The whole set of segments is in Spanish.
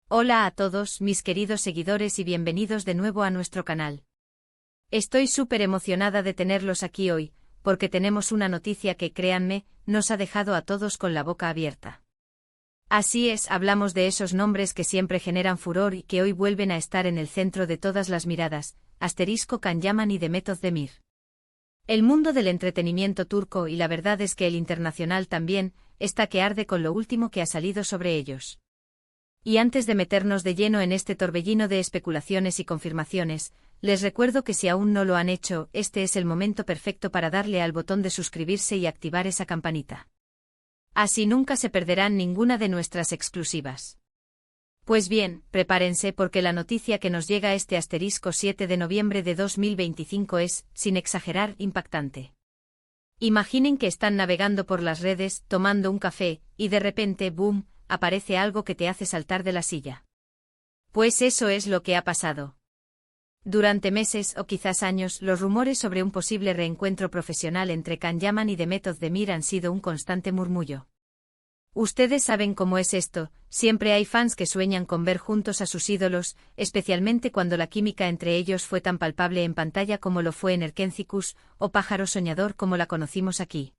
Hola a todos mis queridos seguidores y bienvenidos de nuevo a nuestro canal. Estoy súper emocionada de tenerlos aquí hoy, porque tenemos una noticia que, créanme, nos ha dejado a todos con la boca abierta. Así es, hablamos de esos nombres que siempre generan furor y que hoy vuelven a estar en el centro de todas las miradas, Can Yaman y Demet Özdemir. El mundo del entretenimiento turco, y la verdad es que el internacional también, está que arde con lo último que ha salido sobre ellos. Y antes de meternos de lleno en este torbellino de especulaciones y confirmaciones, les recuerdo que si aún no lo han hecho, este es el momento perfecto para darle al botón de suscribirse y activar esa campanita. Así nunca se perderán ninguna de nuestras exclusivas. Pues bien, prepárense porque la noticia que nos llega este 7 de noviembre de 2025 es, sin exagerar, impactante. Imaginen que están navegando por las redes, tomando un café, y de repente, ¡boom!, aparece algo que te hace saltar de la silla. Pues eso es lo que ha pasado. Durante meses o quizás años, los rumores sobre un posible reencuentro profesional entre Can Yaman y Demet Özdemir han sido un constante murmullo. Ustedes saben cómo es esto, siempre hay fans que sueñan con ver juntos a sus ídolos, especialmente cuando la química entre ellos fue tan palpable en pantalla como lo fue en Erkencikus, o Pájaro Soñador como la conocimos aquí.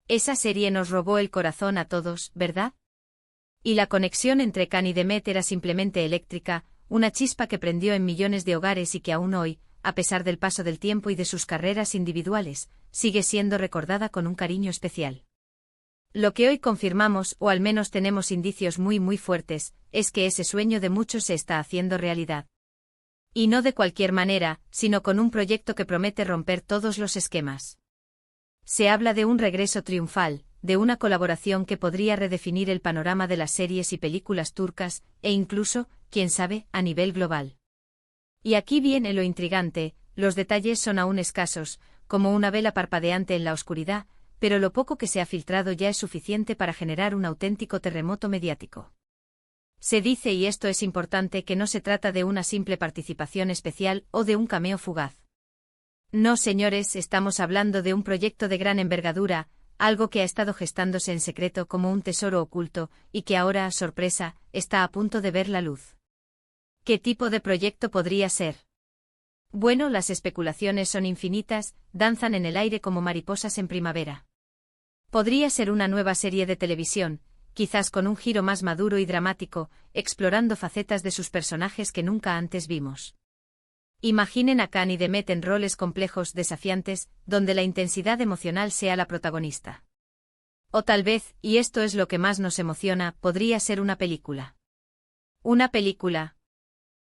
Esa serie nos robó el corazón a todos, ¿verdad? Y la conexión entre Can y Demet era simplemente eléctrica, una chispa que prendió en millones de hogares y que aún hoy, a pesar del paso del tiempo y de sus carreras individuales, sigue siendo recordada con un cariño especial. Lo que hoy confirmamos, o al menos tenemos indicios muy fuertes, es que ese sueño de muchos se está haciendo realidad. Y no de cualquier manera, sino con un proyecto que promete romper todos los esquemas. Se habla de un regreso triunfal, de una colaboración que podría redefinir el panorama de las series y películas turcas, e incluso, quién sabe, a nivel global. Y aquí viene lo intrigante, los detalles son aún escasos, como una vela parpadeante en la oscuridad, pero lo poco que se ha filtrado ya es suficiente para generar un auténtico terremoto mediático. Se dice, y esto es importante, que no se trata de una simple participación especial o de un cameo fugaz. No, señores, estamos hablando de un proyecto de gran envergadura, algo que ha estado gestándose en secreto como un tesoro oculto, y que ahora, sorpresa, está a punto de ver la luz. ¿Qué tipo de proyecto podría ser? Bueno, las especulaciones son infinitas, danzan en el aire como mariposas en primavera. Podría ser una nueva serie de televisión, quizás con un giro más maduro y dramático, explorando facetas de sus personajes que nunca antes vimos. Imaginen a Can y Demet en roles complejos, desafiantes, donde la intensidad emocional sea la protagonista. O tal vez, y esto es lo que más nos emociona, podría ser una película. Una película.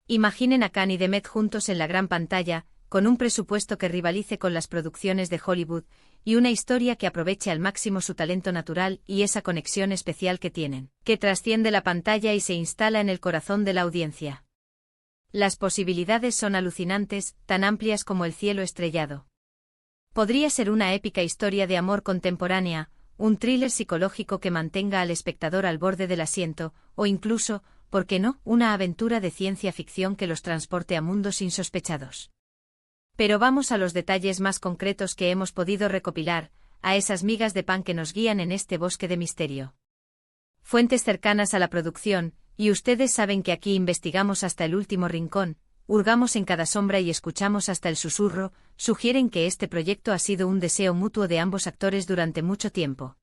Imaginen a Can y Demet juntos en la gran pantalla, con un presupuesto que rivalice con las producciones de Hollywood, y una historia que aproveche al máximo su talento natural y esa conexión especial que tienen, que trasciende la pantalla y se instala en el corazón de la audiencia. Las posibilidades son alucinantes, tan amplias como el cielo estrellado. Podría ser una épica historia de amor contemporánea, un thriller psicológico que mantenga al espectador al borde del asiento, o incluso, ¿por qué no?, una aventura de ciencia ficción que los transporte a mundos insospechados. Pero vamos a los detalles más concretos que hemos podido recopilar, a esas migas de pan que nos guían en este bosque de misterio. Fuentes cercanas a la producción, y ustedes saben que aquí investigamos hasta el último rincón, hurgamos en cada sombra y escuchamos hasta el susurro, sugieren que este proyecto ha sido un deseo mutuo de ambos actores durante mucho tiempo.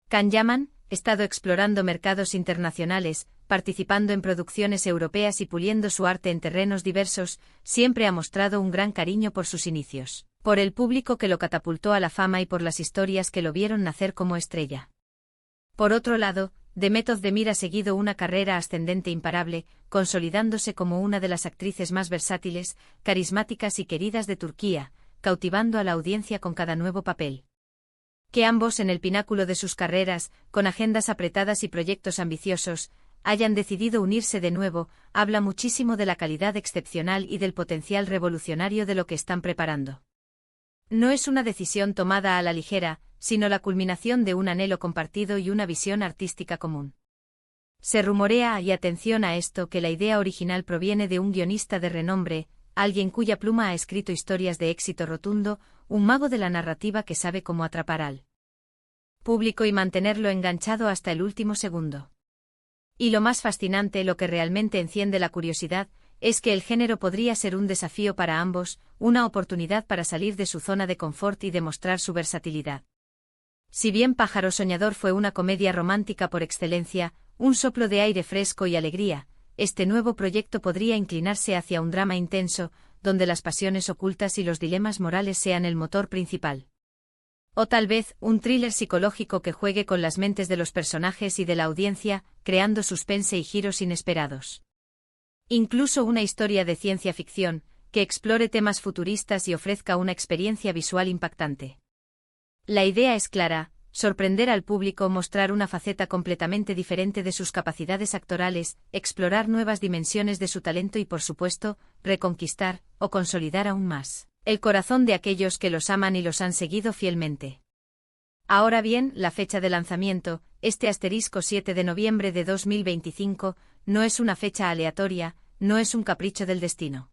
Can Yaman, estado explorando mercados internacionales, participando en producciones europeas y puliendo su arte en terrenos diversos, siempre ha mostrado un gran cariño por sus inicios, por el público que lo catapultó a la fama y por las historias que lo vieron nacer como estrella. Por otro lado, Demet Özdemir ha seguido una carrera ascendente imparable, consolidándose como una de las actrices más versátiles, carismáticas y queridas de Turquía, cautivando a la audiencia con cada nuevo papel. Que ambos en el pináculo de sus carreras, con agendas apretadas y proyectos ambiciosos, hayan decidido unirse de nuevo, habla muchísimo de la calidad excepcional y del potencial revolucionario de lo que están preparando. No es una decisión tomada a la ligera, sino la culminación de un anhelo compartido y una visión artística común. Se rumorea, y atención a esto, que la idea original proviene de un guionista de renombre, alguien cuya pluma ha escrito historias de éxito rotundo, un mago de la narrativa que sabe cómo atrapar al público y mantenerlo enganchado hasta el último segundo. Y lo más fascinante, lo que realmente enciende la curiosidad, es que el género podría ser un desafío para ambos, una oportunidad para salir de su zona de confort y demostrar su versatilidad. Si bien Pájaro Soñador fue una comedia romántica por excelencia, un soplo de aire fresco y alegría, este nuevo proyecto podría inclinarse hacia un drama intenso, donde las pasiones ocultas y los dilemas morales sean el motor principal. O tal vez, un thriller psicológico que juegue con las mentes de los personajes y de la audiencia, creando suspense y giros inesperados. Incluso una historia de ciencia ficción, que explore temas futuristas y ofrezca una experiencia visual impactante. La idea es clara: sorprender al público, mostrar una faceta completamente diferente de sus capacidades actorales, explorar nuevas dimensiones de su talento y, por supuesto, reconquistar, o consolidar aún más, el corazón de aquellos que los aman y los han seguido fielmente. Ahora bien, la fecha de lanzamiento, este *7 de noviembre de 2025, no es una fecha aleatoria, no es un capricho del destino.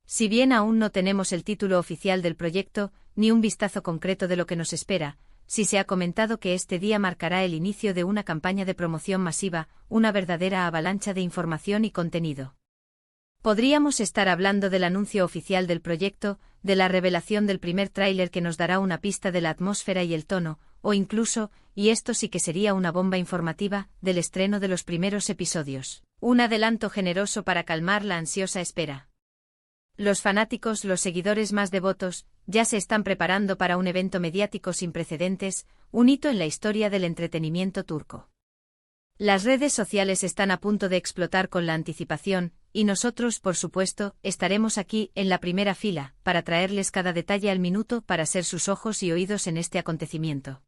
Si bien aún no tenemos el título oficial del proyecto, ni un vistazo concreto de lo que nos espera, sí se ha comentado que este día marcará el inicio de una campaña de promoción masiva, una verdadera avalancha de información y contenido. Podríamos estar hablando del anuncio oficial del proyecto, de la revelación del primer tráiler que nos dará una pista de la atmósfera y el tono, o incluso, y esto sí que sería una bomba informativa, del estreno de los primeros episodios. Un adelanto generoso para calmar la ansiosa espera. Los fanáticos, los seguidores más devotos, ya se están preparando para un evento mediático sin precedentes, un hito en la historia del entretenimiento turco. Las redes sociales están a punto de explotar con la anticipación, y nosotros, por supuesto, estaremos aquí, en la primera fila, para traerles cada detalle al minuto, para ser sus ojos y oídos en este acontecimiento.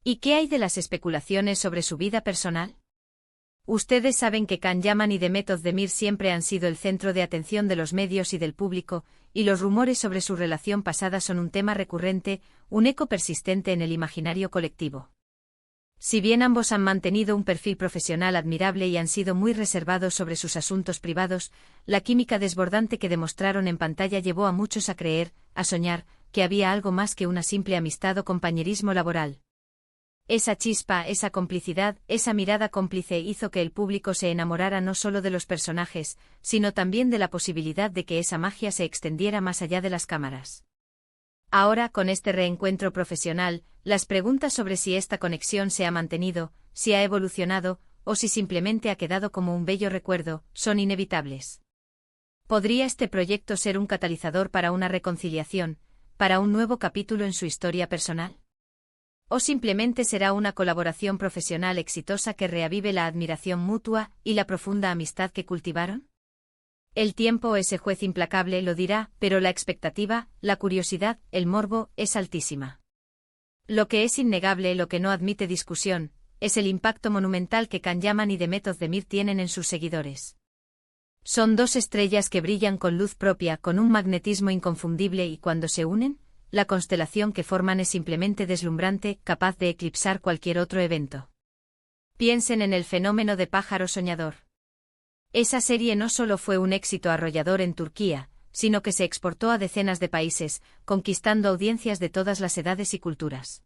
¿Y qué hay de las especulaciones sobre su vida personal? Ustedes saben que Can Yaman y Demet Özdemir siempre han sido el centro de atención de los medios y del público, y los rumores sobre su relación pasada son un tema recurrente, un eco persistente en el imaginario colectivo. Si bien ambos han mantenido un perfil profesional admirable y han sido muy reservados sobre sus asuntos privados, la química desbordante que demostraron en pantalla llevó a muchos a creer, a soñar, que había algo más que una simple amistad o compañerismo laboral. Esa chispa, esa complicidad, esa mirada cómplice hizo que el público se enamorara no solo de los personajes, sino también de la posibilidad de que esa magia se extendiera más allá de las cámaras. Ahora, con este reencuentro profesional, las preguntas sobre si esta conexión se ha mantenido, si ha evolucionado, o si simplemente ha quedado como un bello recuerdo, son inevitables. ¿Podría este proyecto ser un catalizador para una reconciliación, para un nuevo capítulo en su historia personal? ¿O simplemente será una colaboración profesional exitosa que reavive la admiración mutua y la profunda amistad que cultivaron? El tiempo, ese juez implacable, lo dirá, pero la expectativa, la curiosidad, el morbo, es altísima. Lo que es innegable, lo que no admite discusión, es el impacto monumental que Can Yaman y Demet Özdemir tienen en sus seguidores. Son dos estrellas que brillan con luz propia, con un magnetismo inconfundible, y cuando se unen, la constelación que forman es simplemente deslumbrante, capaz de eclipsar cualquier otro evento. Piensen en el fenómeno de Pájaro Soñador. Esa serie no solo fue un éxito arrollador en Turquía, sino que se exportó a decenas de países, conquistando audiencias de todas las edades y culturas.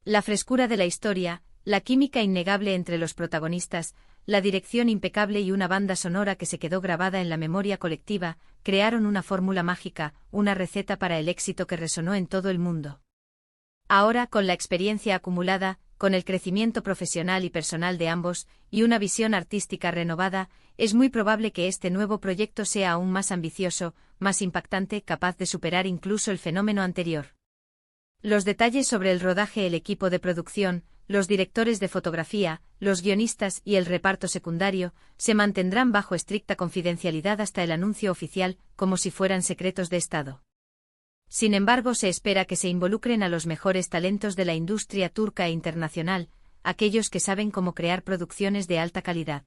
La frescura de la historia, la química innegable entre los protagonistas, la dirección impecable y una banda sonora que se quedó grabada en la memoria colectiva, crearon una fórmula mágica, una receta para el éxito que resonó en todo el mundo. Ahora, con la experiencia acumulada, con el crecimiento profesional y personal de ambos, y una visión artística renovada, es muy probable que este nuevo proyecto sea aún más ambicioso, más impactante, capaz de superar incluso el fenómeno anterior. Los detalles sobre el rodaje, el equipo de producción, los directores de fotografía, los guionistas y el reparto secundario, se mantendrán bajo estricta confidencialidad hasta el anuncio oficial, como si fueran secretos de Estado. Sin embargo, se espera que se involucren a los mejores talentos de la industria turca e internacional, aquellos que saben cómo crear producciones de alta calidad.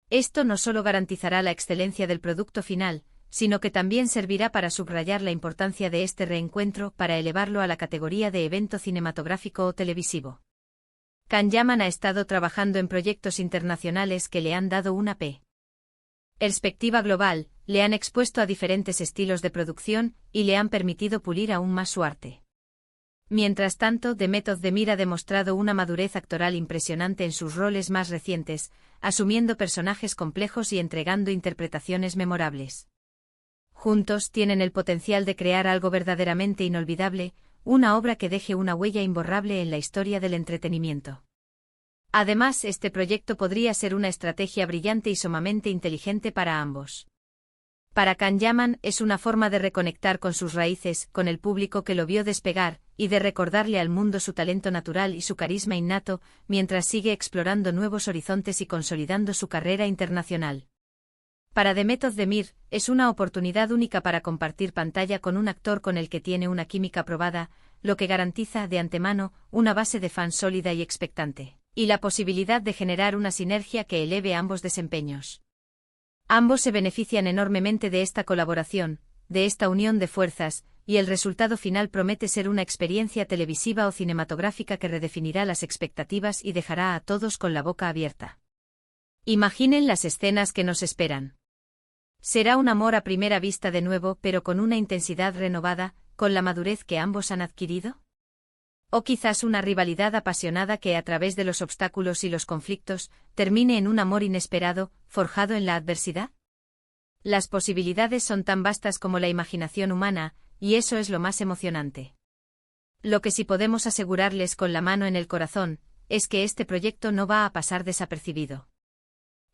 Esto no solo garantizará la excelencia del producto final, sino que también servirá para subrayar la importancia de este reencuentro, para elevarlo a la categoría de evento cinematográfico o televisivo. Can Yaman ha estado trabajando en proyectos internacionales que le han dado una perspectiva global, le han expuesto a diferentes estilos de producción y le han permitido pulir aún más su arte. Mientras tanto, The Method de Mir ha demostrado una madurez actoral impresionante en sus roles más recientes, asumiendo personajes complejos y entregando interpretaciones memorables. Juntos tienen el potencial de crear algo verdaderamente inolvidable, una obra que deje una huella imborrable en la historia del entretenimiento. Además, este proyecto podría ser una estrategia brillante y sumamente inteligente para ambos. Para Can Yaman es una forma de reconectar con sus raíces, con el público que lo vio despegar, y de recordarle al mundo su talento natural y su carisma innato, mientras sigue explorando nuevos horizontes y consolidando su carrera internacional. Para The Method de Mir, es una oportunidad única para compartir pantalla con un actor con el que tiene una química probada, lo que garantiza, de antemano, una base de fans sólida y expectante, y la posibilidad de generar una sinergia que eleve ambos desempeños. Ambos se benefician enormemente de esta colaboración, de esta unión de fuerzas, y el resultado final promete ser una experiencia televisiva o cinematográfica que redefinirá las expectativas y dejará a todos con la boca abierta. Imaginen las escenas que nos esperan. Será un amor a primera vista de nuevo, pero con una intensidad renovada, con la madurez que ambos han adquirido. O quizás una rivalidad apasionada que, a través de los obstáculos y los conflictos, termine en un amor inesperado, forjado en la adversidad. Las posibilidades son tan vastas como la imaginación humana, y eso es lo más emocionante. Lo que sí podemos asegurarles con la mano en el corazón, es que este proyecto no va a pasar desapercibido.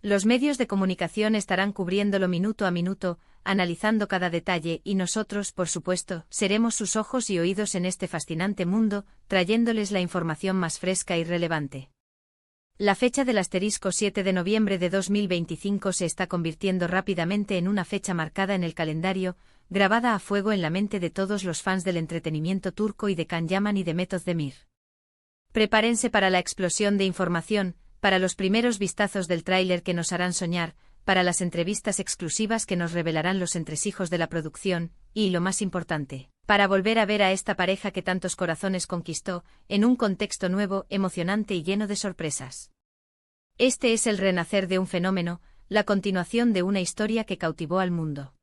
Los medios de comunicación estarán cubriéndolo minuto a minuto, analizando cada detalle y nosotros, por supuesto, seremos sus ojos y oídos en este fascinante mundo, trayéndoles la información más fresca y relevante. La fecha del asterisco 7 de noviembre de 2025 se está convirtiendo rápidamente en una fecha marcada en el calendario, grabada a fuego en la mente de todos los fans del entretenimiento turco y de Can Yaman y de Method de Mir. Prepárense para la explosión de información, para los primeros vistazos del tráiler que nos harán soñar, para las entrevistas exclusivas que nos revelarán los entresijos de la producción, y, lo más importante, para volver a ver a esta pareja que tantos corazones conquistó, en un contexto nuevo, emocionante y lleno de sorpresas. Este es el renacer de un fenómeno, la continuación de una historia que cautivó al mundo.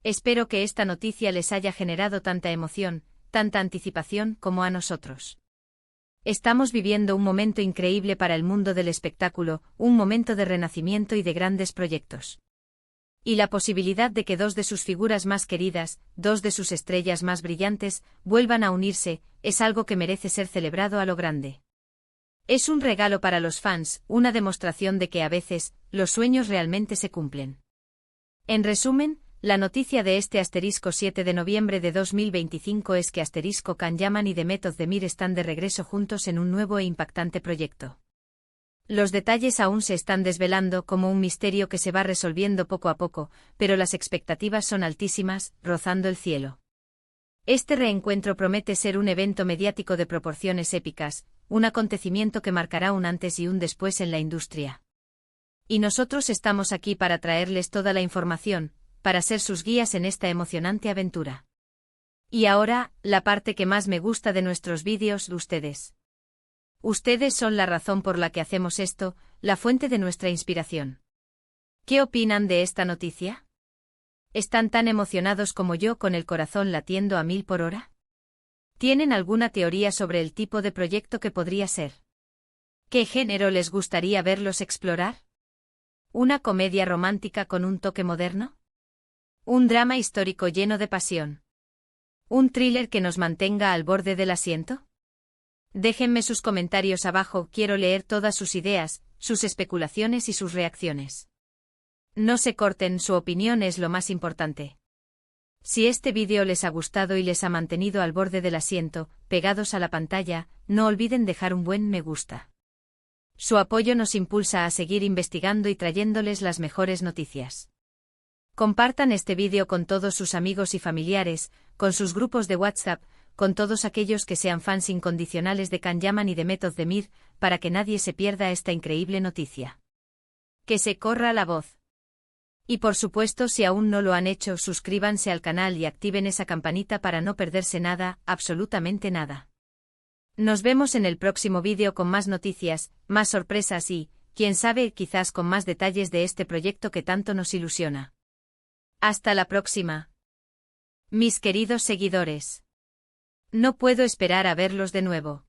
Espero que esta noticia les haya generado tanta emoción, tanta anticipación como a nosotros. Estamos viviendo un momento increíble para el mundo del espectáculo, un momento de renacimiento y de grandes proyectos. Y la posibilidad de que dos de sus figuras más queridas, dos de sus estrellas más brillantes, vuelvan a unirse, es algo que merece ser celebrado a lo grande. Es un regalo para los fans, una demostración de que a veces, los sueños realmente se cumplen. En resumen, la noticia de este asterisco 7 de noviembre de 2025 es que asterisco Can Yaman y The Method de Mir están de regreso juntos en un nuevo e impactante proyecto. Los detalles aún se están desvelando como un misterio que se va resolviendo poco a poco, pero las expectativas son altísimas, rozando el cielo. Este reencuentro promete ser un evento mediático de proporciones épicas, un acontecimiento que marcará un antes y un después en la industria. Y nosotros estamos aquí para traerles toda la información, para ser sus guías en esta emocionante aventura. Y ahora, la parte que más me gusta de nuestros vídeos, ustedes. Ustedes son la razón por la que hacemos esto, la fuente de nuestra inspiración. ¿Qué opinan de esta noticia? ¿Están tan emocionados como yo con el corazón latiendo a 1000 por hora? ¿Tienen alguna teoría sobre el tipo de proyecto que podría ser? ¿Qué género les gustaría verlos explorar? ¿Una comedia romántica con un toque moderno? ¿Un drama histórico lleno de pasión? ¿Un thriller que nos mantenga al borde del asiento? Déjenme sus comentarios abajo, quiero leer todas sus ideas, sus especulaciones y sus reacciones. No se corten, su opinión es lo más importante. Si este vídeo les ha gustado y les ha mantenido al borde del asiento, pegados a la pantalla, no olviden dejar un buen me gusta. Su apoyo nos impulsa a seguir investigando y trayéndoles las mejores noticias. Compartan este vídeo con todos sus amigos y familiares, con sus grupos de WhatsApp, con todos aquellos que sean fans incondicionales de Can Yaman y de Method de Mir, para que nadie se pierda esta increíble noticia. Que se corra la voz. Y por supuesto, si aún no lo han hecho, suscríbanse al canal y activen esa campanita para no perderse nada, absolutamente nada. Nos vemos en el próximo vídeo con más noticias, más sorpresas y, quién sabe, quizás con más detalles de este proyecto que tanto nos ilusiona. Hasta la próxima. Mis queridos seguidores. No puedo esperar a verlos de nuevo.